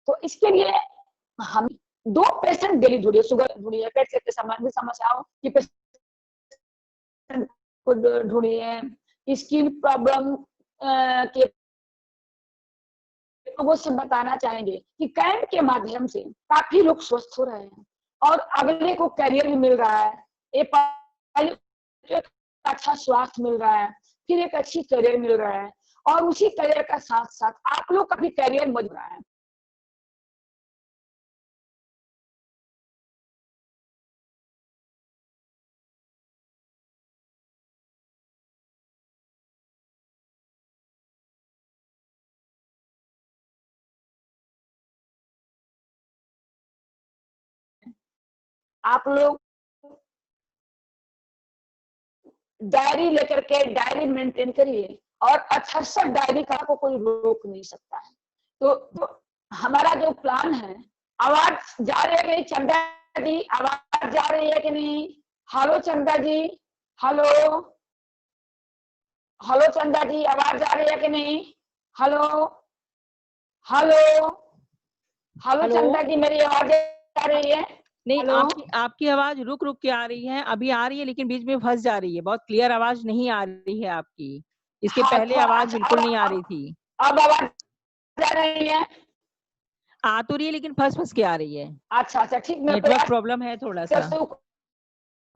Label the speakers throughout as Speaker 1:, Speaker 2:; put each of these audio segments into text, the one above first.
Speaker 1: तो इसके लिए हम 2 पेशेंट डेली ढूंढिए, शुगर ढूंढिए, पेट से संबंधित समस्याओं की पेशेंट को ढूंढिए, स्किन प्रॉब्लम के लोगों से बताना चाहेंगे कि कैंप के माध्यम से काफी लोग स्वस्थ हो रहे हैं और अगले को करियर भी मिल रहा है। एक अच्छा स्वास्थ्य मिल रहा है, फिर एक अच्छी करियर मिल रहा है और उसी करियर का साथ साथ आप लोग का भी करियर बन रहा है। आप लोग डायरी लेकर के डायरी मेंटेन करिए और अच्छा डायरी का को कोई रोक नहीं सकता है। तो हमारा जो प्लान है, आवाज जा रही है चंदा जी, आवाज जा रही है कि नहीं? हेलो चंदा जी, हेलो हेलो चंदा जी, आवाज जा रही है कि नहीं? Hello hello hello
Speaker 2: hello.
Speaker 1: चंदा जी, मेरी आवाज आ रही है?
Speaker 2: नहीं,
Speaker 1: हेलो
Speaker 2: आपकी आवाज रुक रुक के आ रही है, अभी आ रही है लेकिन बीच में फंस जा रही है, बहुत क्लियर आवाज नहीं आ रही है आपकी। इसके
Speaker 1: हाँ,
Speaker 2: पहले
Speaker 1: थोड़ा
Speaker 2: आवाज
Speaker 1: अच्छा,
Speaker 2: बिल्कुल नहीं आ रही थी।
Speaker 1: अब आवाज जा रही है?
Speaker 2: आ तो रही है लेकिन फंस फंस के आ रही है।
Speaker 1: अच्छा अच्छा, ठीक, मैं
Speaker 2: नेटवर्क
Speaker 1: प्रयास
Speaker 2: प्रॉब्लम है थोड़ा सा।
Speaker 1: करती हूँ।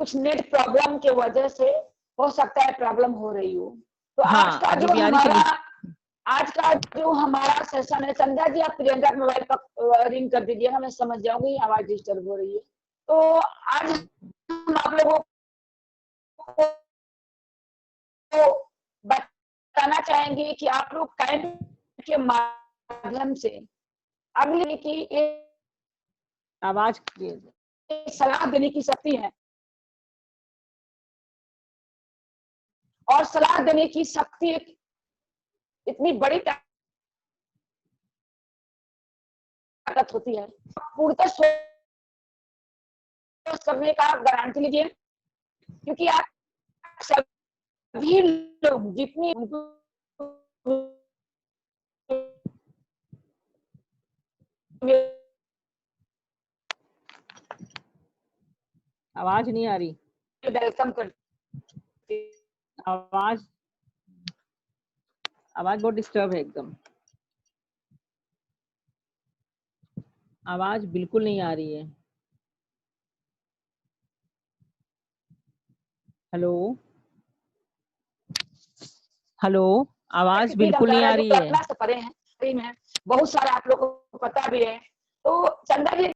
Speaker 1: कुछ नेट प्रॉब्लम के वजह से हो सकता है प्रॉब्लम हो रही हो। तो
Speaker 2: हाँ, अभी भी आ रही, चलिए।
Speaker 1: आज का जो हमारा सेशन है, चंदा जी आप प्रियंका के मोबाइल पर रिंग कर दीजिएगा, मैं समझ जाऊंगी आवाज डिस्टर्ब हो रही है। तो आज हम आप लोगों को बताना चाहेंगे कि आप लोग कैंप के माध्यम से अगले की
Speaker 2: आवाज
Speaker 1: एक सलाह देने की शक्ति है और सलाह देने की शक्ति इतनी बड़ी ताकत होती है। पूर्णतः सोच करने का गारंटी लीजिए, क्योंकि आप सभी लोग जितनी
Speaker 2: आवाज नहीं आ रही।
Speaker 1: वेलकम कर
Speaker 2: आवाज आवाज बहुत डिस्टर्ब है एकदम। आवाज बिल्कुल नहीं आ रही है। हेलो हेलो, आवाज बिल्कुल नहीं आ
Speaker 1: जो
Speaker 2: रही है।
Speaker 1: कल्पना से परे हैं, स्क्रीन है, बहुत सारे आप लोगों को पता भी है। तो चंदा जी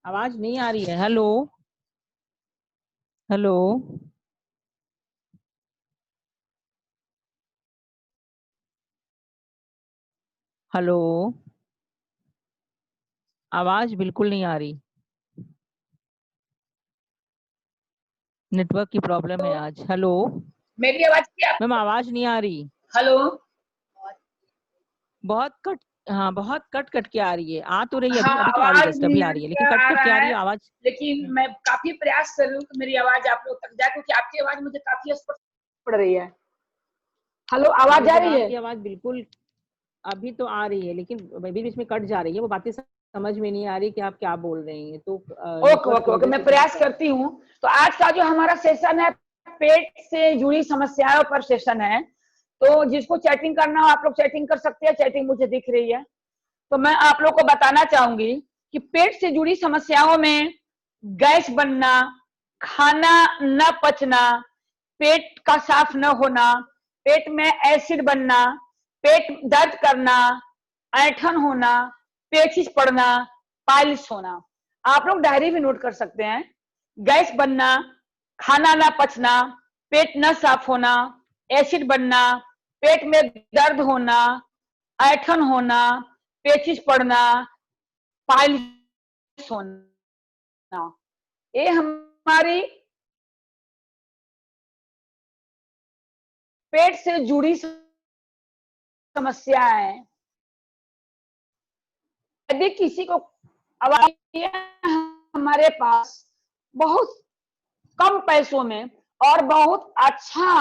Speaker 2: आवाज नहीं आ रही है। हेलो हेलो हेलो, आवाज बिल्कुल नहीं आ रही। नेटवर्क की प्रॉब्लम है आज। हेलो
Speaker 1: मेरी आवाज क्या?
Speaker 2: मैम, आवाज नहीं आ रही।
Speaker 1: हेलो,
Speaker 2: बहुत कट, हाँ बहुत कट कट के आ रही है। आ तो रही है, अभी
Speaker 1: हाँ,
Speaker 2: अभी तो आ रही है,
Speaker 1: आवाज
Speaker 2: जस्ट अभी आ रही है,
Speaker 1: नहीं
Speaker 2: लेकिन कट
Speaker 1: आ
Speaker 2: कट के
Speaker 1: रहा
Speaker 2: आ रही
Speaker 1: है,
Speaker 2: है आवाज।
Speaker 1: लेकिन मैं काफी प्रयास कर रही हूँ कि मेरी आवाज आप लोग तक जाए, क्योंकि आपकी आवाज मुझे काफी स्पष्ट पड़ रही है। हेलो, आवाज आ
Speaker 2: लेकिन
Speaker 1: रही है?
Speaker 2: आपकी आवाज बिल्कुल अभी तो आ रही है, लेकिन बीच बीच में कट जा रही है, वो बातें समझ में नहीं आ रही कि आप क्या बोल रही हैं, तो
Speaker 1: ओके
Speaker 2: नेटवर्क की
Speaker 1: ओके ओके,
Speaker 2: वजह
Speaker 1: मैं
Speaker 2: से थोड़ा
Speaker 1: प्रयास
Speaker 2: सा।
Speaker 1: करती हूँ। तो आज का जो हमारा सेशन है, पेट से जुड़ी समस्याओं पर सेशन है। तो जिसको चैटिंग करना हो आप लोग चैटिंग कर सकते हैं, चैटिंग मुझे दिख रही है। तो मैं आप लोग को बताना चाहूंगी कि पेट से जुड़ी समस्याओं में गैस बनना, खाना न पचना, पेट का साफ न होना, पेट में एसिड बनना, पेट दर्द करना, ऐंठन होना, पेचिश पड़ना, पाइल्स होना। आप लोग डायरी भी नोट कर सकते हैं। गैस बनना, खाना ना पचना, पेट न साफ होना, एसिड बनना, पेट में दर्द होना, ऐंठन होना, पेचिश पड़ना, पाइल्स होना, ये हमारी पेट से जुड़ी समस्या है। यदि किसी को हमारे पास बहुत कम पैसों में और बहुत अच्छा,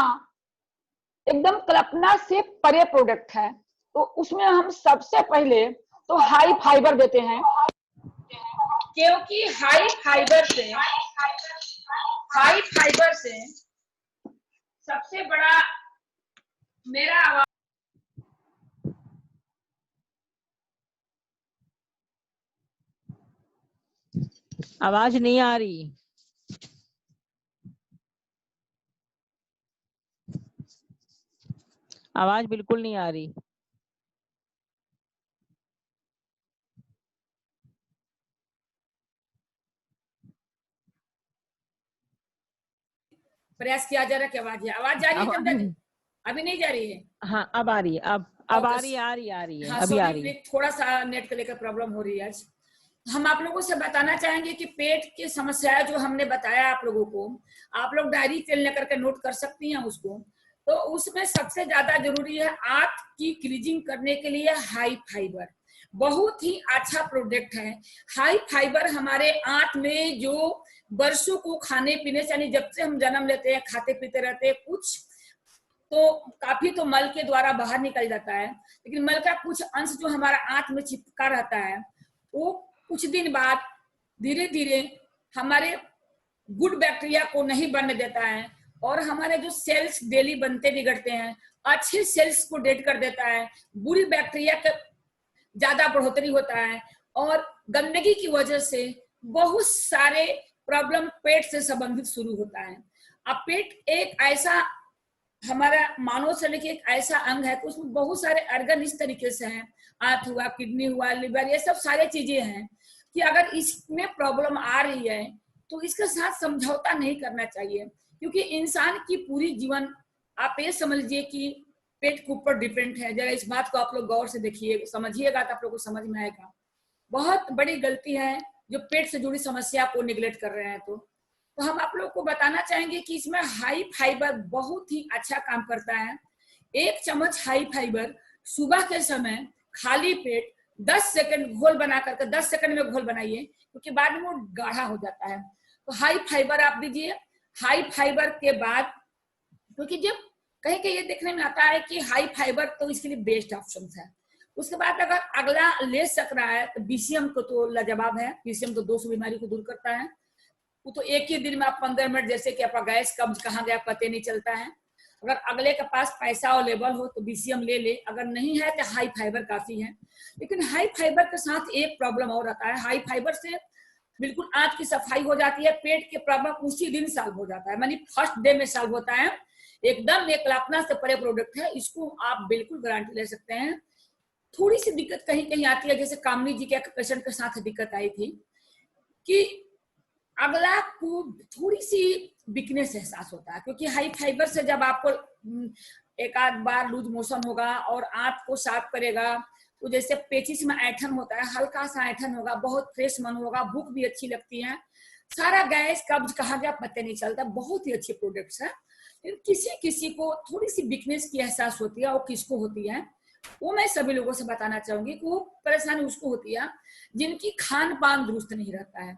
Speaker 1: एकदम कल्पना से परे प्रोडक्ट है। तो उसमें हम सबसे पहले तो हाई फाइबर देते हैं, क्योंकि हाई फाइबर से सबसे बड़ा मेरा
Speaker 2: आवाज नहीं आ रही। आवाज बिल्कुल नहीं आ रही।
Speaker 1: प्रयास किया जा रहा है कि आवाज जा रही है
Speaker 2: आवाज
Speaker 1: कम? अभी नहीं जा रही है?
Speaker 2: हाँ अब आ रही है, अब आ रही है,
Speaker 1: हाँ
Speaker 2: अभी आ रही
Speaker 1: सॉरी,
Speaker 2: है।
Speaker 1: थोड़ा सा नेट को लेकर प्रॉब्लम हो रही है आज। हम आप लोगों से बताना चाहेंगे कि पेट की समस्या जो हमने बताया आप लोगों को, आप लोग डायरी पेन लेकर के नोट कर सकती हैं उसको। तो उसमें सबसे ज्यादा जरूरी है आंत की क्लीजिंग करने के लिए हाई फाइबर, बहुत ही अच्छा प्रोडक्ट है। हाई फाइबर हमारे आंत में जो वर्षों को खाने पीने से, यानी जब से हम जन्म लेते हैं खाते पीते रहते हैं, कुछ तो काफी तो मल के द्वारा बाहर निकल जाता है, लेकिन मल का कुछ अंश जो हमारा आंत में चिपका रहता है, वो कुछ दिन बाद धीरे धीरे हमारे गुड बैक्टीरिया को नहीं बनने देता है, और हमारे जो सेल्स डेली बनते बिगड़ते हैं, अच्छे सेल्स को डेड कर देता है, बुरी बैक्टीरिया का ज्यादा बढ़ोतरी होता है, और गंदगी की वजह से बहुत सारे प्रॉब्लम पेट से संबंधित शुरू होता है। अब पेट एक ऐसा हमारा मानव शरीर की एक ऐसा अंग है कि उसमें बहुत सारे अर्गन इस तरीके से हैं, आंत हुआ, किडनी हुआ, लिवर, ये सब सारे चीजें हैं कि अगर इसमें प्रॉब्लम आ रही है तो इसके साथ समझौता नहीं करना चाहिए, क्योंकि इंसान की पूरी जीवन आप ये समझ लीजिए कि पेट के ऊपर डिपेंड है। जरा इस बात को आप लोग गौर से देखिए, समझिएगा तो आप लोग को समझ में आएगा। बहुत बड़ी गलती है जो पेट से जुड़ी समस्या को निगलेक्ट कर रहे हैं। तो हम आप लोग को बताना चाहेंगे कि इसमें हाई फाइबर बहुत ही अच्छा काम करता है। 1 चम्मच हाई फाइबर सुबह के समय खाली पेट 10 सेकंड घोल बना करके 10 सेकंड में घोल बनाइए, क्योंकि बाद में वो गाढ़ा हो जाता है। तो हाई फाइबर आप दीजिए। हाई फाइबर के बाद, क्योंकि जब कहीं कहीं ये देखने में आता है कि हाई फाइबर तो इसके लिए बेस्ट ऑप्शन है, उसके बाद अगर अगला ले सक रहा है तो बीसीएम को तो लाजवाब है। बीसीएम तो 200 बीमारी को दूर करता है। वो तो एक ही दिन में आप 15 मिनट, जैसे कि आपका गैस कब्ज कहाँ गया पता नहीं चलता है। अगर अगले के पास पैसा अवेलेबल हो तो बीसीएम ले ले, अगर नहीं है तो हाई फाइबर काफी है। लेकिन हाई फाइबर के साथ एक प्रॉब्लम और आता है, हाई फाइबर से बिल्कुल आंत की सफाई हो जाती है, पेट के प्रॉब्लम उसी दिन सॉल्व हो जाता है, मानी फर्स्ट डे में सॉल्व होता है। एकदम एक कल्पना से परे प्रोडक्ट है, इसको आप बिल्कुल गारंटी ले सकते हैं। थोड़ी सी दिक्कत कहीं कहीं आती है, जैसे कामनी जी के पेशेंट के साथ दिक्कत आई थी कि अगला को थोड़ी सी वीकनेस एहसास होता है, क्योंकि हाई फाइबर से जब आपको एक आध बार लूज मोशन होगा और आंत को साफ करेगा, तो जैसे पेचिस में ऐठन होता है, हल्का सा ऐठन होगा, बहुत फ्रेश मन होगा, भूख भी अच्छी लगती है, सारा गैस कब्ज कहाँ गया पता नहीं चलता। बहुत ही अच्छे प्रोडक्ट्स है। किसी किसी को थोड़ी सी वीकनेस की एहसास होती है, और किसको होती है वो मैं सभी लोगों से बताना चाहूंगी कि वो परेशानी उसको होती है जिनकी खान पान दुरुस्त नहीं रहता है।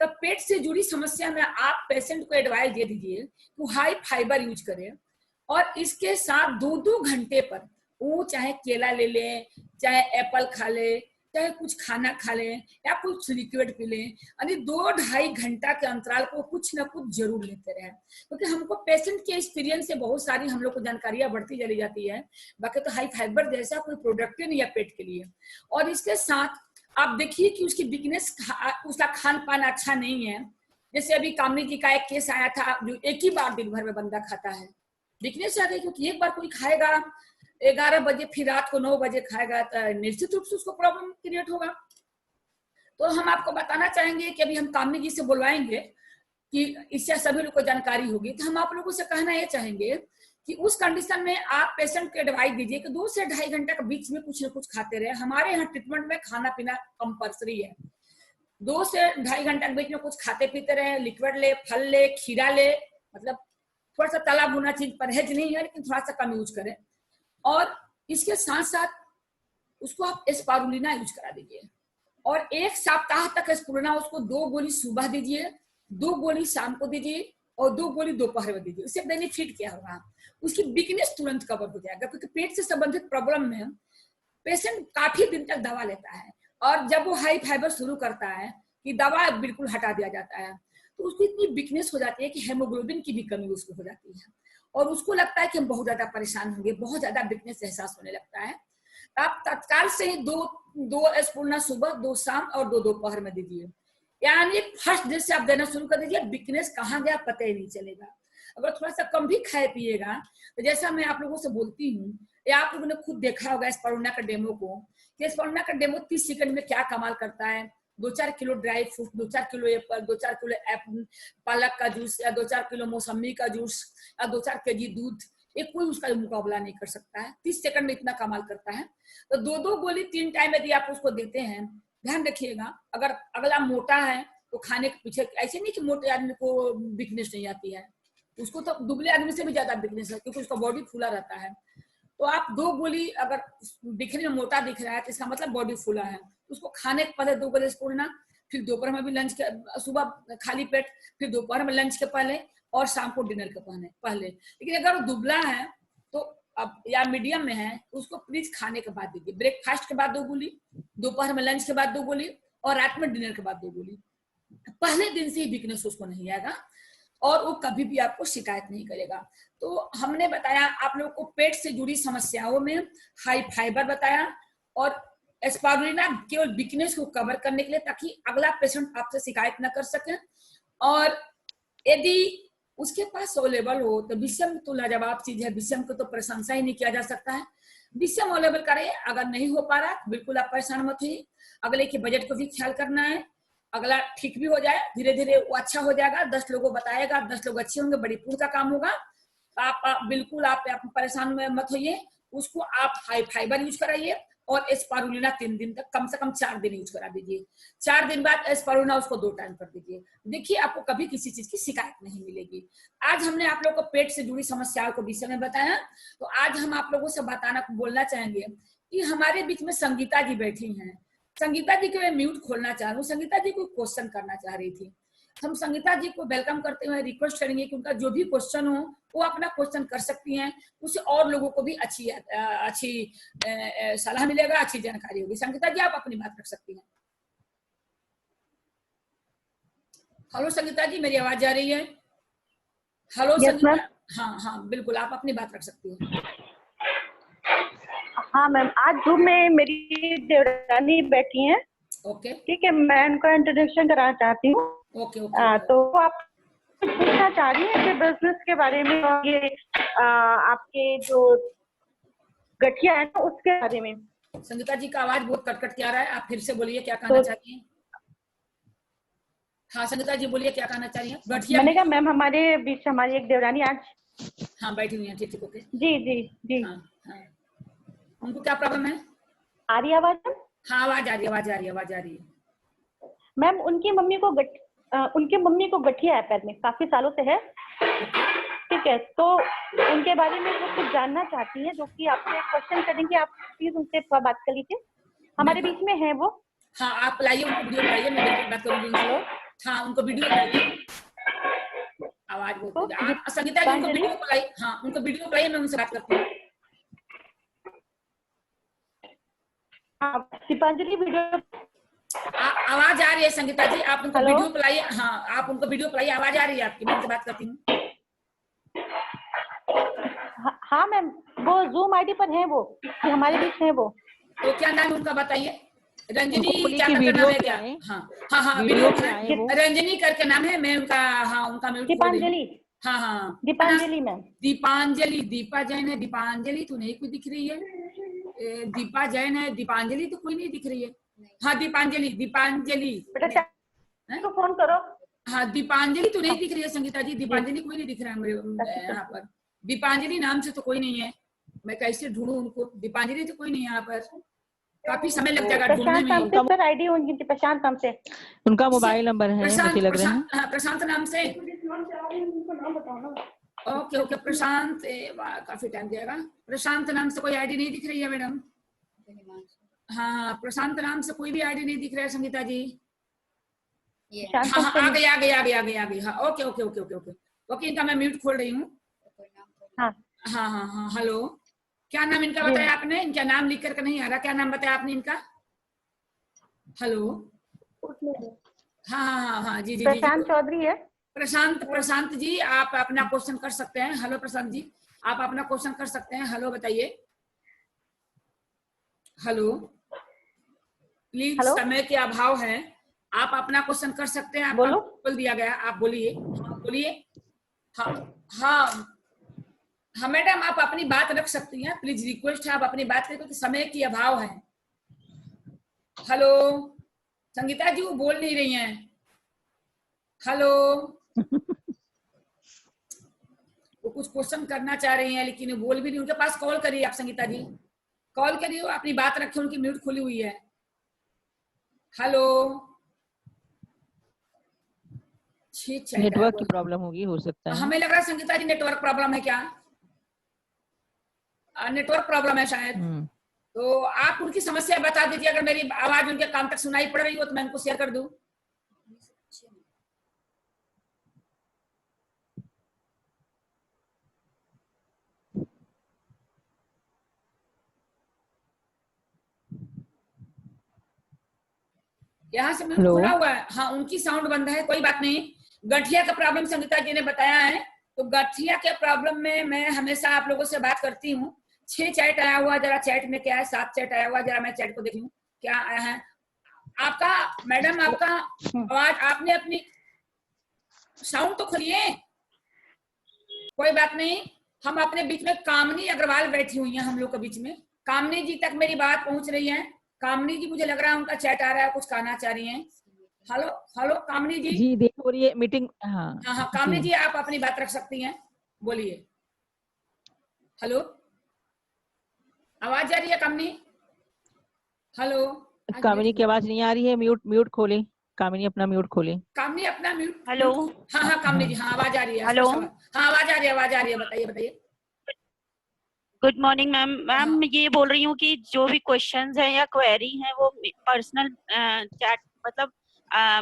Speaker 1: तब पेट से जुड़ी समस्या में आप पेशेंट को एडवाइस दे दीजिए कि हाई फाइबर यूज करें, और इसके साथ 2-2 घंटे पर वो चाहे केला ले ले, चाहे एप्पल खा ले, चाहे कुछ खाना खा ले, या कुछ लिक्विड पी ले, यानी 2-2.5 घंटा के अंतराल को कुछ ना कुछ जरूर लेते रहे, क्योंकि हमको पेशेंट के एक्सपीरियंस से बहुत सारी हम लोग को जानकारियां बढ़ती चली जाती है। बाकी तो हाई फाइबर जैसा कोई प्रोडक्ट ही नहीं है पेट के लिए। और इसके साथ आप देखिए कि उसकी वीकनेस, उसका खान पान अच्छा नहीं है। जैसे अभी कामनी जी का एक केस आया था, जो एक ही बार दिन भर में बंदा खाता है, वीकनेस आ गई, क्योंकि एक बार कोई खाएगा 11 बजे, फिर रात को 9 बजे खाएगा, तो निश्चित रूप से उसको प्रॉब्लम क्रिएट होगा। तो हम आपको बताना चाहेंगे कि अभी हम कामनी जी से बुलवाएंगे कि इससे सभी लोग को जानकारी होगी। तो हम आप लोगों से कहना ये चाहेंगे कि उस कंडीशन में आप पेशेंट को एडवाइस दीजिए कि 2 से 2.5 घंटे के बीच में कुछ ना कुछ खाते रहे। हमारे यहाँ ट्रीटमेंट में खाना पीना कंपल्सरी है। 2 से 2.5 घंटे के बीच में कुछ खाते पीते रहे, लिक्विड ले, फल ले, खीरा ले, मतलब थोड़ा सा तला भुना चीज परहेज नहीं है, लेकिन थोड़ा सा कम यूज करें। और इसके साथ साथ उसको आप स्पारुलिना यूज करा दीजिए, और 1 सप्ताह तक स्पारुलिना उसको 2 गोली सुबह दीजिए, 2 गोली शाम को दीजिए,
Speaker 3: और 2 गोली दोपहर में दीजिए। उससे बेनिफिट क्या होगा, उसकी वीकनेस तुरंत कवर हो जाएगा, क्योंकि पेट से संबंधित प्रॉब्लम में पेशेंट काफी दिन तक दवा लेता है, और जब वो हाई फाइबर शुरू करता है कि दवा बिल्कुल हटा दिया जाता है, तो उसकी इतनी वीकनेस हो जाती है कि हेमोग्लोबिन की भी कमी उसको हो जाती है, और उसको लगता है कि हम बहुत ज्यादा परेशान होंगे, बहुत ज्यादा वीकनेस एहसास होने लगता है। आप तत्काल से ही 2 स्पून सुबह, 2 शाम और 2 दोपहर में दीजिए। यानी फर्स्ट डे से आप देना शुरू कर दीजिए, वीकनेस कहाँ गया पता ही नहीं चलेगा। अगर थोड़ा सा कम भी खाए पिएगा, तो जैसा मैं आप लोगों से बोलती हूँ, या आप लोगों ने खुद देखा होगा स्पारुलिना का डेमो को, कि स्पारुलिना का डेमो 30 सेकंड में क्या कमाल करता है। 2-4 kilo dry fruit, 2-4 kilo Apple, 2-4 kilo पालक का जूस, या 2-4 किलो मौसमी का जूस, या 2-4 केजी दूध, ये कोई उसका मुकाबला नहीं कर सकता है। 30 सेकंड में इतना कमाल करता है। तो 2-2 गोली 3 टाइम यदि आप उसको देते हैं, ध्यान रखिएगा, अगर अगला मोटा है तो खाने के पीछे, ऐसे नहीं कि मोटे आदमी को वीकनेस नहीं आती है, उसको तो दुबले आदमी से भी ज्यादा वीकनेस है, क्योंकि उसका बॉडी फूला रहता है। तो आप 2 गोली, अगर दिखने में मोटा दिख रहा है तो इसका मतलब बॉडी फूला है, उसको खाने के पहले 2 गोली स्पून, फिर दोपहर में भी लंच के, सुबह खाली पेट, फिर दोपहर में लंच के पहले, और शाम को डिनर के पहले। लेकिन अगर वो दुबला है तो अब, या मीडियम में है, तो उसको प्लीज खाने के बाद दीजिए। ब्रेकफास्ट के बाद 2 गोली, दोपहर में लंच के बाद 2 गोली, और रात में डिनर के बाद 2 गोली। पहले दिन से ही वीकनेस उसको नहीं आएगा, और वो कभी भी आपको शिकायत नहीं करेगा। तो हमने बताया आप लोगों को पेट से जुड़ी समस्याओं में हाई फाइबर बताया, और स्पारुलिना केवल वीकनेस को कवर करने के लिए, ताकि अगला पेशेंट आपसे शिकायत न कर सके। और यदि उसके पास अवेलेबल हो तो विषम तो लाजवाब चीज है, विषम को तो प्रशंसा ही नहीं किया जा सकता है। विषम अवेलेबल करें, अगर नहीं हो पा रहा बिल्कुल आप परेशान मत होइए, अगले के बजट को भी ख्याल करना है। अगला ठीक भी हो जाए, धीरे धीरे वो अच्छा हो जाएगा, 10 लोगों को बताएगा, 10 लोग अच्छे होंगे, बड़ी पूर्ण का काम होगा। आप बिल्कुल आप परेशान मत होइए, उसको आप हाई फाइबर यूज कराइए, और स्पारुलिना 3 दिन तक, कम से कम 4 दिन यूज करा दीजिए। 4 दिन बाद स्पारुलिना उसको 2 टाइम कर दीजिए। देखिए आपको कभी किसी चीज की शिकायत नहीं मिलेगी। आज हमने आप लोगों को पेट से जुड़ी समस्याओं को विषय में बताया। तो आज हम आप लोगों से बोलना चाहेंगे कि हमारे बीच में संगीता जी बैठी हैं। संगीता जी को मैं म्यूट खोलना चाह रहा हूँ। संगीता जी को क्वेश्चन करना चाह रही थी। हम संगीता जी को वेलकम करते हुए रिक्वेस्ट करेंगे कि उनका जो भी क्वेश्चन हो वो अपना क्वेश्चन कर सकती हैं, उससे और लोगों को भी अच्छी सलाह मिलेगा, अच्छी जानकारी होगी। संगीता जी आप अपनी बात रख सकती हैं। हेलो संगीता जी, मेरी आवाज आ रही है? हेलो संगीता। हाँ हाँ बिल्कुल, आप अपनी बात रख सकती हैं।
Speaker 4: हाँ मैम, आज जूम में मेरी देवरानी बैठी हैं।
Speaker 3: ओके
Speaker 4: ठीक है, मैं उनका इंट्रोडक्शन कराना चाहती हूँ।
Speaker 3: Okay okay.
Speaker 4: तो आप पूछना चाह रही हैं कि बिजनेस के बारे में, और ये आपके जो गठिया है ना उसके बारे में।
Speaker 3: संगीता जी का आवाज बहुत कट के आ रहा है, आप फिर से बोलिए क्या कहना चाहती हैं। हाँ संगीता जी बोलिए क्या कहना चाहिए। गठिया
Speaker 4: मैंने कहा मैम हमारे बीच हमारी एक देवरानी आज
Speaker 3: हाँ बैठी हुई है। ठीक ओके।
Speaker 4: जी जी जी।
Speaker 3: हाँ हाँ, उनको क्या प्रॉब्लम है?
Speaker 4: आ रही आवाज?
Speaker 3: हाँ आवाज आ रही है।
Speaker 4: मैम उनकी मम्मी को गठिया है पैर में, काफी सालों से है। ठीक है, तो उनके बारे में वो कुछ जानना चाहती है, जो कि आपसे क्वेश्चन करेंगे। आप प्लीज उनसे थोड़ा बात कर लीजिए, हमारे बीच में है वो।
Speaker 3: हाँ आप लाइए उनको, वीडियो लाइए, मैं बिल्कुल बात करूंगी। हेलो हाँ उनको वीडियो लाइए, आवाज बहुत आप संगीता जी उनको वीडियो को लाइए। हाँ उनको वीडियो को लाइए, मैं उनसे बात करती हूँ।
Speaker 4: दीपांजलि वीडियो
Speaker 3: आवाज आ रही है संगीता जी, आप उनको वीडियो को लाइए। हाँ आप उनको वीडियो को लाइए, आवाज आ रही है आपकी, मैं उनसे बात करती हूँ।
Speaker 4: हाँ मैम, वो जूम आईडी पर है, वो हमारे बीच है वो।
Speaker 3: तो क्या नाम उनका बताइए? रंजनी क्या
Speaker 2: करके
Speaker 3: नाम है क्या? हाँ वीडियो रंजनी करके नाम है। मैं उनका उनका म्यूट खोल रही हूँ। हाँ
Speaker 4: दीपांजलि मैम।
Speaker 3: दीपांजलि, दीपा जैन है। दीपांजलि तो नहीं कोई दिख रही है। दीपा जैन है, दीपांजलि तो कोई नहीं दिख रही है। हाँ दीपांजलि
Speaker 4: तो फोन करो।
Speaker 3: हाँ दीपांजलि तो नहीं दिख रही है संगीता जी, दीपांजलि कोई नहीं दिख रहा है मेरे यहाँ पर। दीपांजलि नाम से तो कोई नहीं है, मैं कैसे ढूंढूं उनको? दीपांजलि तो कोई नहीं है यहाँ पर, काफी समय लग जाएगा ढूंढने में।
Speaker 4: प्रशांत आईडी उनकी, प्रशांत नाम से
Speaker 2: उनका मोबाइल नंबर है, मुझे लग रहा है।
Speaker 3: प्रशांत नाम से। ओके ओके प्रशांत, काफी टाइम जाएगा। प्रशांत नाम से कोई आईडी नहीं दिख रही है मैडम। हाँ प्रशांत नाम से कोई भी आईडी नहीं दिख रहा है संगीता जी। हाँ आ गई। हाँ okay okay okay okay okay. Okay, इनका मैं म्यूट खोल रही हूँ।
Speaker 4: हाँ
Speaker 3: हाँ हाँ हाँ, हेलो, क्या नाम इनका बताया आपने? इनका नाम लिख करके नहीं आ रहा, क्या नाम बताया आपने इनका? हेलो, हाँ हाँ हाँ हाँ, जी जी जी
Speaker 4: प्रशांत चौधरी है।
Speaker 3: प्रशांत जी, आप अपना क्वेश्चन कर सकते हैं। हेलो प्रशांत जी, आप अपना क्वेश्चन कर सकते हैं। हेलो बताइए, हेलो प्लीज,
Speaker 4: हेलो
Speaker 3: समय के अभाव है, आप अपना क्वेश्चन कर सकते हैं। आपका
Speaker 4: बोलो।
Speaker 3: बोल दिया गया, आप बोलिए। हाँ बोलिए। हाँ हाँ हाँ मैडम, आप अपनी बात रख सकती हैं, प्लीज रिक्वेस्ट है आप अपनी बात करें क्योंकि समय की अभाव है। हेलो संगीता जी, वो बोल नहीं रही हैं। हेलो, वो कुछ क्वेश्चन करना चाह रही हैं लेकिन वो बोल भी नहीं, उनके पास कॉल करिए आप संगीता जी, कॉल करिए, अपनी बात रखिए, उनकी म्यूट खुली हुई है। हेलो,
Speaker 2: नेटवर्क की प्रॉब्लम होगी, हो सकता है।
Speaker 3: हमें लग रहा है संगीता जी नेटवर्क प्रॉब्लम है क्या? नेटवर्क प्रॉब्लम है शायद। तो आप उनकी समस्या बता दीजिए, अगर मेरी आवाज उनके कान तक सुनाई पड़ रही हो तो मैं उनको शेयर कर दूं। यहाँ से म्यूट खुला हुआ है। हाँ, उनकी साउंड बंद है, कोई बात नहीं। गठिया का प्रॉब्लम संगीता जी ने बताया है, तो गठिया के प्रॉब्लम में मैं हमेशा आप लोगों से बात करती हूँ। 6 चैट आया हुआ, जरा चैट में क्या है, 7 चैट आया हुआ, जरा मैं चैट को देख लूं क्या आया है आपका। मैडम आपका आवाज, आपने अपनी साउंड तो खोलिए। कोई बात नहीं, हम अपने बीच में कामनी अग्रवाल बैठी हुई हैं हम लोग के बीच में। कामनी जी तक मेरी बात पहुंच रही है? कामनी जी, मुझे लग रहा है उनका चैट आ रहा है, कुछ कहना चाह रही हैं। हेलो हेलो कामनी जी।
Speaker 2: जी देखो, ये मीटिंग, हाँ
Speaker 3: हाँ हाँ कामनी जी, आप अपनी बात रख सकती हैं, बोलिए। हेलो, आवाज आ रही है कामनी? हेलो,
Speaker 2: कामिनी की आवाज नहीं आ रही है, म्यूट खोले। कामिनी अपना म्यूट खोले।
Speaker 3: कामनी अपना म्यूट।
Speaker 4: हेलो।
Speaker 3: हाँ हाँ कामनी जी, हाँ आवाज आ रही है।
Speaker 4: हेलो।
Speaker 3: हाँ आवाज आ रही है, आवाज आ रही है, बताइए बताइए।
Speaker 4: Good morning ma'am. मैम ये बोल रही हूँ कि जो भी क्वेश्चंस हैं या क्वेरी हैं वो पर्सनल चैट मतलब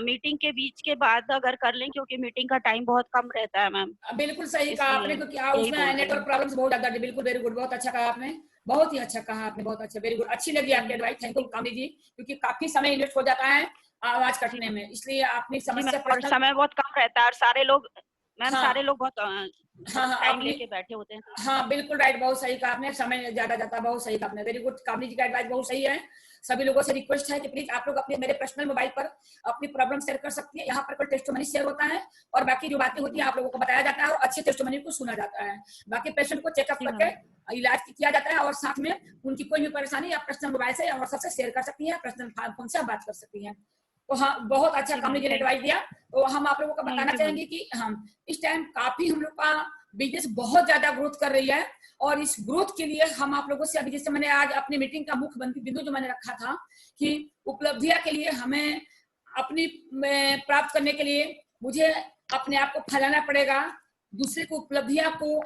Speaker 4: मीटिंग के बीच के बाद अगर कर लें, क्योंकि मीटिंग का टाइम बहुत कम रहता है मैम।
Speaker 3: बिल्कुल सही कहा आपने, क्योंकि
Speaker 4: यही
Speaker 3: उसमें
Speaker 4: बोल रही
Speaker 3: नेटवर्क
Speaker 4: हूँ।
Speaker 3: प्रॉब्लम्स बहुत ज्यादा। बिल्कुल, वेरी गुड, बहुत अच्छा कहा आपने, बहुत ही अच्छा कहा आपने, बहुत अच्छा, वेरी गुड, अच्छी लगी आपकी एडवाइस, थैंक यू कामनी जी, क्योंकि काफी समय इन्वेस्ट हो जाता है आवाज कटने में, इसलिए आपने
Speaker 4: जी
Speaker 3: समस्या
Speaker 4: मैम, और समय बहुत कम रहता है और सारे लोग मैम,
Speaker 3: हाँ
Speaker 4: सारे लोग बहुत
Speaker 3: हाँ हाँ
Speaker 4: टाइम
Speaker 3: आपने,
Speaker 4: लेके बैठे होते हैं।
Speaker 3: हाँ बिल्कुल राइट, बहुत सही कहा आपने, समय ज्यादा जाता है, बहुत सही कहा आपने, वेरी गुड कामनी जी का एडवाइस बहुत सही है। सभी लोगों से रिक्वेस्ट है कि प्लीज आप लोग अपने मेरे पर्सनल मोबाइल पर अपनी प्रॉब्लम शेयर कर सकती है। यहाँ पर कोई टेस्टिमनी शेयर होता है और बाकी जो बातें होती है आप लोगों को बताया जाता है और अच्छे टेस्टिमनी को सुना जाता है। बाकी पेशेंट को चेकअप करके इलाज किया जाता है और साथ में उनकी कोई भी परेशानी आप पर्सनल मोबाइल से या व्हाट्सएप से शेयर कर सकती है, पर्सनल फोन से आप बात कर सकती हैं। तो हाँ, बहुत अच्छा कामनी जी ने एडवाइस दिया। तो हम आप लोगों को बताना चाहेंगे कि हम इस टाइम काफी हम लोग का बिजनेस बहुत ज्यादा ग्रोथ कर रही है और इस ग्रोथ के लिए हम आप लोगों से अभी, जैसे मैंने आज अपनी मीटिंग का मुख्य बिंदु जो मैंने रखा था कि उपलब्धियां के लिए हमें अपनी प्राप्त करने के लिए मुझे अपने आप को फैलाना पड़ेगा, दूसरे को उपलब्धियां को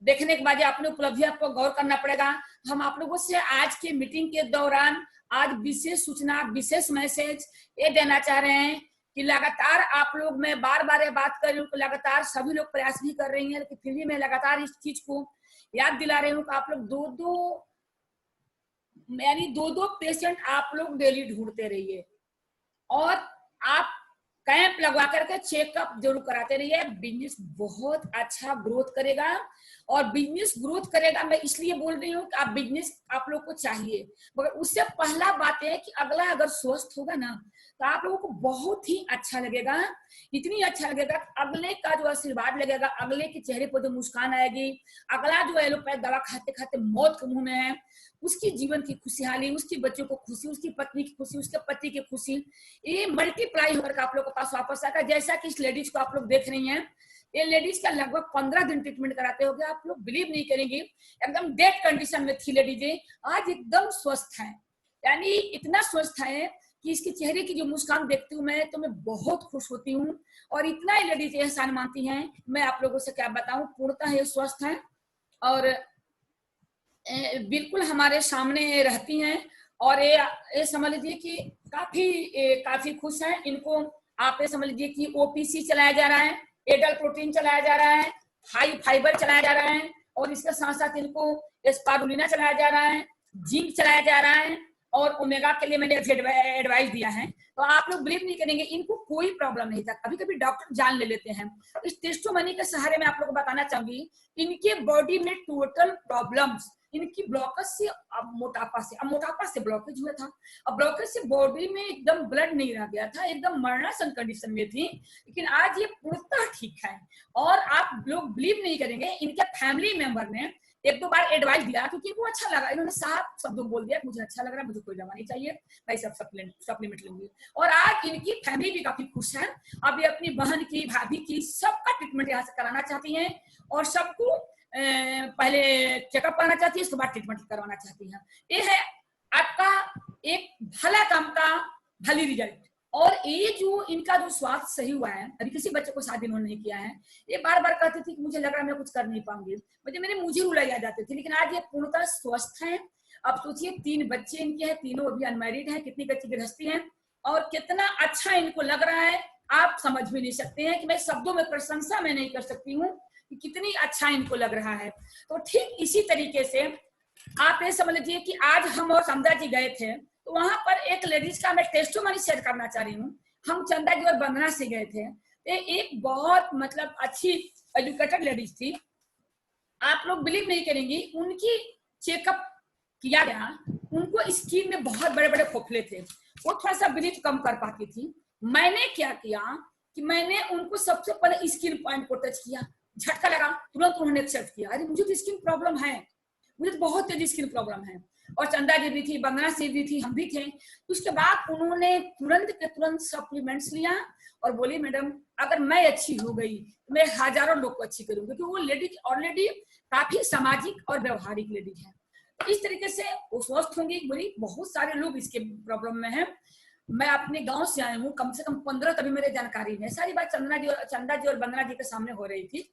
Speaker 3: देखने के बाद अपनी उपलब्धियां पर गौर करना पड़ेगा। हम आप लोगों से आज के मीटिंग के दौरान आज विशेष सूचना, विशेष मैसेज ये देना चाह रहे हैं कि लगातार आप लोग, मैं बार बार ये बात कर रही हूँ, लगातार सभी लोग प्रयास भी कर रही हैं, लेकिन फिर भी मैं लगातार इस चीज को याद दिला रही हूँ कि आप लोग दो पेशेंट आप लोग डेली ढूंढते रहिए और आप कैंप लगवा करके चेकअप जरूर कराते रहिए। बिजनेस बहुत अच्छा ग्रोथ करेगा और बिजनेस ग्रोथ करेगा, मैं इसलिए बोल रही हूँ कि आप बिजनेस आप लोग को चाहिए, मगर उससे पहला बात है कि अगला अगर स्वस्थ होगा ना तो आप लोगों को बहुत ही अच्छा लगेगा, इतनी अच्छा लगेगा, अगले का जो आशीर्वाद लगेगा, अगले के चेहरे पर जो मुस्कान आएगी, अगला जो एलोपैथ दवा खाते खाते मौत के मुंह में है, उसकी जीवन की खुशहाली, उसके बच्चों को खुशी, उसकी पत्नी की खुशी, उसके पति की खुशी, ये मल्टीप्लाई होकर आप लोग के पास वापस आएगा। जैसा कि इस लेडीज को आप लोग देख रही हैं, ये लेडीज का लगभग 15 दिन ट्रीटमेंट कराते होंगे, आप लोग बिलीव नहीं करेंगे, एकदम डेड कंडीशन में थी लेडीज, आज एकदम स्वस्थ है, यानी इतना स्वस्थ है कि इसके चेहरे की जो मुस्कान देखती हूँ मैं तो मैं बहुत खुश होती हूँ और इतना लेडीज एहसान मानती हैं, मैं आप लोगों से क्या बताऊं, पूर्णतः ये स्वस्थ है और बिल्कुल हमारे सामने रहती हैं और ये समझ लीजिए कि काफी खुश हैं। इनको आप ये समझ लीजिए कि ओपीसी चलाया जा रहा है, एडल प्रोटीन चलाया जा रहा है, हाई फाइबर चलाया जा रहा है, और इसके साथ साथ इनको स्पारुलिना चलाया जा रहा है, जिंक चलाया जा रहा है, और ओमेगा के लिए मैंने एडवाइस दिया है। तो आप लोग बिलीव नहीं करेंगे, इनको कोई प्रॉब्लम नहीं था। कभी कभी डॉक्टर जान ले लेते हैं। इस टेस्टोमनी के सहारे में आप लोगों को बताना चाहूंगी, इनके बॉडी में टोटल प्रॉब्लम्स, इनकी ब्लॉकेज से, अब मोटापा से ब्लॉकेज हुआ था, अब ब्लॉकेज से बॉडी में एकदम ब्लड नहीं रह गया था, एकदम मरणासन कंडीशन में थी, लेकिन आज ये पूर्णतः ठीक है। और आप लोग बिलीव नहीं करेंगे, इनके फैमिली मेंबर ने एक दो बार एडवाइस दिया, क्योंकि वो अच्छा लगा, इन्होंने साफ शब्दों बोल दिया, मुझे अच्छा लग रहा है, मुझे कोई दवा नहीं चाहिए, मैं सब सप्लीमेंट लूंगी। और आज इनकी फैमिली भी काफी खुश है। अब ये अपनी बहन की, भाभी की, सबका ट्रीटमेंट यहाँ से कराना चाहती हैं, और सबको पहले चेकअप कराना चाहती है, उसके बाद ट्रीटमेंट करवाना चाहती है। ये है आपका एक भला काम का भली रिजल्ट। और ये जो इनका जो स्वास्थ्य सही हुआ है, अभी किसी बच्चे को शादी इन्होंने नहीं किया है, ये बार बार कहती थी कि मुझे लग रहा है मैं कुछ कर नहीं पाऊंगी, मुझे रुलाई आ जाती थी, लेकिन आज ये पूर्णतः स्वस्थ है। अब सोचिए 3 बच्चे इनके हैं, तीनों अभी अनमैरिड हैं, कितनी अच्छी गृहस्थी है, और कितना अच्छा इनको लग रहा है, आप समझ भी नहीं सकते हैं कि मैं शब्दों में प्रशंसा मैं नहीं कर सकती हूँ कि कितनी अच्छा इनको लग रहा है। तो ठीक इसी तरीके से आप ये समझ लीजिए कि आज हम और समदा जी गए थे, तो वहां पर एक लेडीज का मैं टेस्टोमनी शेयर करना चाह रही हूँ। हम चंदा जी और बंदना से गए थे, एक बहुत मतलब अच्छी एजुकेटेड लेडीज थी। आप लोग बिलीव नहीं करेंगी, उनकी चेकअप किया गया, उनको स्किन में बहुत बड़े बड़े खोखले थे, वो थोड़ा सा ब्लीच कम कर पाती थी। मैंने क्या किया कि मैंने उनको सबसे पहले स्किन पॉइंट को टच किया, झटका लगा, तुरंत उन्होंने एक्सेप्ट किया, अरे मुझे तो स्किन प्रॉब्लम है, मुझे तो बहुत तेजी स्किन प्रॉब्लम है। और चंदा जी भी थी, बंदना से भी थी, हम भी थे। उसके बाद उन्होंने तुरंत के तुरंत सप्लीमेंट्स लिया और बोली मैडम अगर मैं अच्छी हो गई तो मैं हजारों लोग को अच्छी करूंगी, क्योंकि वो लेडी ऑलरेडी काफी सामाजिक और व्यवहारिक लेडी है। तो इस तरीके से वो स्वस्थ होंगी। बोली बहुत सारे लोग इसके प्रॉब्लम में हैं। मैं अपने गांव से आई हूँ, कम से कम 15 तभी मेरे जानकारी में, सारी बात चंदा जी और बंदना जी के सामने हो रही थी।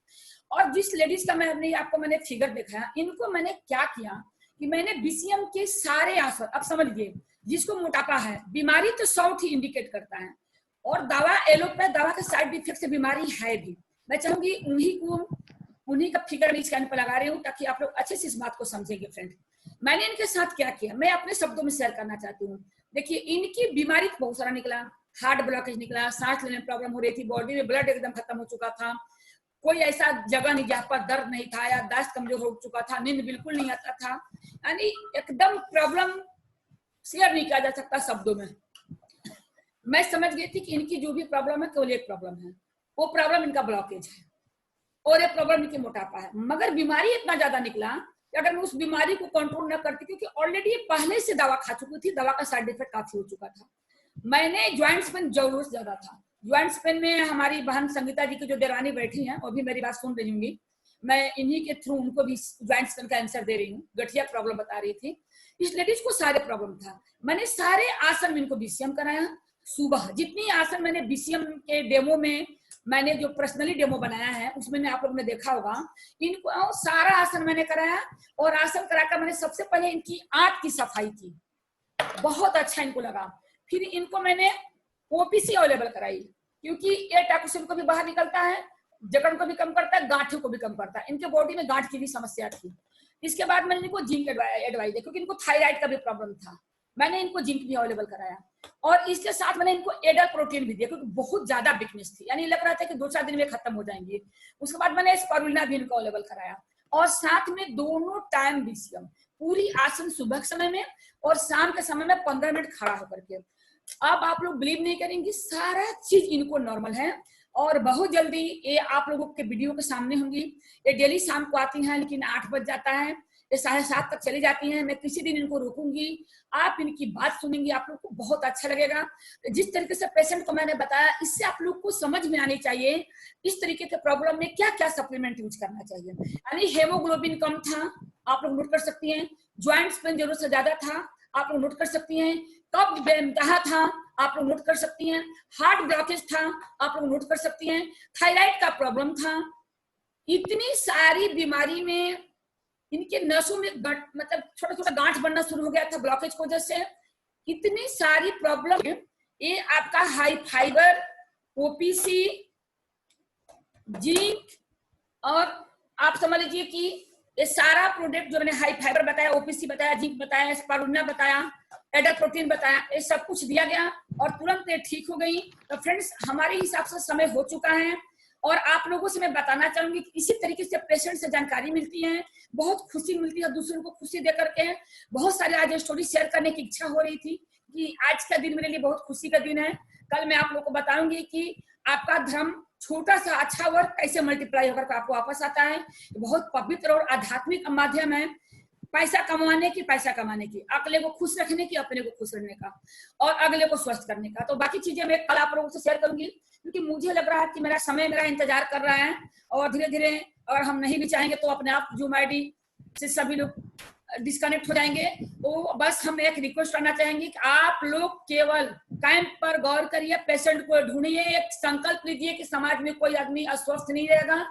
Speaker 3: और जिस लेडीज का मैंने फिगर दिखाया, इनको मैंने क्या किया कि मैंने बीसीएम के सारे आसन, अब समझ लीजिए जिसको मोटापा है, बीमारी तो 100 ही इंडिकेट करता है, और दवा एलोपैथ दवा के साइड इफेक्ट से बीमारी है भी। मैं चाहूंगी उन्हीं का फिगर मैं स्कैन पर लगा रही हूँ ताकि आप लोग अच्छे से इस बात को समझेंगे। फ्रेंड, मैंने इनके साथ क्या किया मैं अपने शब्दों में शेयर करना चाहती हूँ। देखिए इनकी बीमारी बहुत सारा निकला, हार्ट ब्लॉकेज निकला, सांस लेने में प्रॉब्लम हो रही थी, बॉडी में ब्लड एकदम खत्म हो चुका था, कोई ऐसा जगह नहीं जहाँ पर दर्द नहीं था, या दाश्त कमजोर हो चुका था, नींद बिल्कुल नहीं आता था, यानी एकदम प्रॉब्लम शेयर नहीं किया जा सकता शब्दों में। मैं समझ गई थी कि इनकी जो भी प्रॉब्लम है केवल एक प्रॉब्लम है, वो प्रॉब्लम इनका ब्लॉकेज है और ये प्रॉब्लम इनकी मोटापा है। मगर बीमारी इतना ज्यादा निकला कि अगर मैं उस बीमारी को कंट्रोल न करती, क्योंकि ऑलरेडी पहले से दवा खा चुकी थी, दवा का साइड इफेक्ट काफी हो चुका था। मैंने ज्वाइंट्स पेन जरूर ज्यादा था, ज्वाइंट्स पेन में हमारी बहन संगीता जी की जो देरानी बैठी हैं वो भी मेरी बात सुन रही होंगी, मैं इन्हीं के थ्रू उनको भी ज्वाइंट्स पेन का आंसर दे रही हूँ। गठिया प्रॉब्लम बता रही थी, इस लेडीज को सारे प्रॉब्लम था। मैंने सारे आसन में इनको बीसीएम कराया, सुबह जितनी आसन मैंने बीसीएम के डेमो में मैंने जो पर्सनली डेमो बनाया है उसमें आप लोगों ने देखा होगा, इनको सारा आसन मैंने कराया। और आसन कराकर मैंने सबसे पहले इनकी आंत की सफाई की, बहुत अच्छा इनको लगा। फिर इनको मैंने ओपीसी अवेलेबल कराई, क्योंकि ये टैक्सीन को भी बाहर निकलता है, जकड़ को भी कम करता है, गांठों को भी कम करता है। इनके बॉडी में गांठ की भी समस्या थी। इसके बाद मैंने इनको जिंक एडवाइस दिया, क्योंकि इनको थायराइड का भी प्रॉब्लम था, मैंने इनको जिंक भी अवेलेबल कराया। और इसके साथ मैंने इनको एडल प्रोटीन भी दिया, क्योंकि बहुत ज्यादा वीकनेस थी, यानी लग रहा था कि 2-4 दिन में खत्म हो जाएंगे। उसके बाद मैंने स्पारुलिना भी इनको अवेलेबल कराया, और साथ में दोनों टाइम बीसीएम पूरी आसन सुबह के समय में और शाम के समय में 15 मिनट खड़ा होकर के। अब आप लोग बिलीव नहीं करेंगे, सारा चीज इनको नॉर्मल है। और बहुत जल्दी ये आप लोगों के वीडियो के सामने होंगी। ये डेली शाम को आती हैं, लेकिन 8 बज जाता है, ये 7:30 तक चली जाती हैं। मैं किसी दिन इनको रोकूंगी, आप इनकी बात सुनेंगे, आप लोग को बहुत अच्छा लगेगा। जिस तरीके से पेशेंट को मैंने बताया, इससे आप लोग को समझ में आनी चाहिए इस तरीके के प्रॉब्लम में क्या क्या सप्लीमेंट यूज करना चाहिए। यानी हेमोग्लोबिन कम था, आप लोग नोट कर सकती हैं। ज्वाइंट्स पेन जरूरत से ज्यादा था, आप लोग नोट कर सकती हैं। कब बेनतहा था, आप लोग नोट कर सकती हैं। हार्ट ब्लॉकेज था, आप लोग नोट कर सकती हैं। थायराइड का प्रॉब्लम था। इतनी सारी बीमारी में इनके नसों में मतलब छोटा छोटा गांठ बनना शुरू हो गया था ब्लॉकेज की वजह से। इतनी सारी प्रॉब्लम, ये आपका हाई फाइबर, ओपीसी, जिंक, और आप समझ लीजिए कि ये सारा प्रोडक्ट जो मैंने हाई फाइबर बताया, ओपीसी बताया, जिंक बताया, स्पारुलिना बताया, एडर प्रोटीन बताया, ये सब कुछ दिया गया और तुरंत ये ठीक हो गई। तो फ्रेंड्स, हमारे हिसाब से समय हो चुका है और आप लोगों से मैं बताना चाहूंगी कि इसी तरीके से पेशेंट से जानकारी मिलती है, बहुत खुशी मिलती है, दूसरों को खुशी दे करके। बहुत सारे आज स्टोरी शेयर करने की इच्छा हो रही थी कि आज का दिन मेरे लिए बहुत खुशी का दिन है। कल मैं आप लोगों को बताऊंगी कि आपका धर्म छोटा सा अच्छा वर्क कैसे मल्टीप्लाई होकर आपको वापस आता है। बहुत पवित्र और आध्यात्मिक माध्यम है, पैसा कमाने की, अगले को खुश रखने की, अपने को खुश रखने का और अगले को स्वस्थ करने का। तो बाकी चीजें मैं कल आप लोगों से शेयर करूंगी, क्योंकि मुझे लग रहा है कि मेरा समय मेरा इंतजार कर रहा है और धीरे धीरे अगर हम नहीं भी चाहेंगे तो अपने आप जूम आईडी से सभी लोग डिस्कनेक्ट हो जाएंगे। तो बस हम एक रिक्वेस्ट करना चाहेंगे कि आप लोग केवल कैंप पर गौर करिए, पेशेंट को ढूंढिए, एक संकल्प लीजिए कि समाज में कोई आदमी अस्वस्थ नहीं रहेगा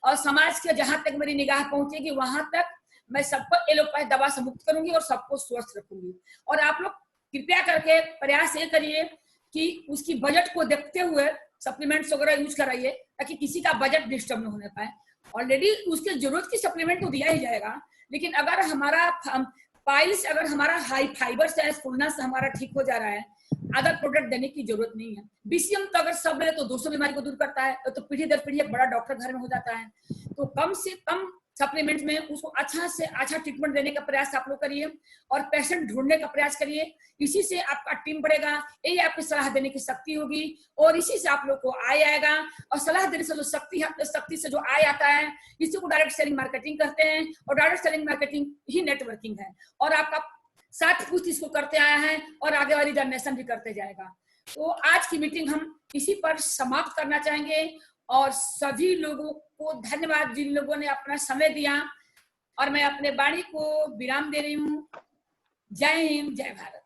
Speaker 3: और समाज के जहां तक मेरी निगाह पहुंचेगी वहां तक मैं सबको एलोपैथ दवा से मुक्त करूंगी और सबको स्वस्थ रखूंगी। और आप लोग कृपया करके प्रयास ये करिए कि उसकी बजट को देखते हुए सप्लीमेंट्स वगैरह यूज कराइए, ताकि किसी का बजट डिस्टर्ब न होने पाए। ऑलरेडी उसके जरूरत की सप्लीमेंट तो दिया ही जाएगा, लेकिन अगर हमारा पाइल्स अगर हमारा हाई फाइबर से फुलनेस हमारा ठीक हो जा रहा है, अदर प्रोडक्ट देने की जरूरत नहीं है। बीसीएम तो अगर सब ले तो 200 बीमारी को दूर करता है, तो पीढ़ी दर पीढ़ी एक बड़ा डॉक्टर घर में हो जाता है। तो कम से कम सप्लीमेंट में उसको अच्छा से अच्छा ट्रीटमेंट देने का प्रयास आप लोग करिए और पेशेंट ढूंढने का प्रयास करिए। इसी से आपका टीम बढ़ेगा, यही आपकी सलाह देने की शक्ति होगी और इसी से आप लोग को आय आएगा। और सलाह देने से जो शक्ति से जो आय आता है, इसी को डायरेक्ट सेलिंग मार्केटिंग कहते हैं और डायरेक्ट सेलिंग मार्केटिंग ही नेटवर्किंग है। और आपका 60 पुष्ट इसको करते आया है और आगे वाली जनरेशन भी करते जाएगा। तो आज की मीटिंग हम इसी पर समाप्त करना चाहेंगे और सभी लोगों को धन्यवाद जिन लोगों ने अपना समय दिया, और मैं अपने वाणी को विराम दे रही हूँ। जय हिंद, जय भारत।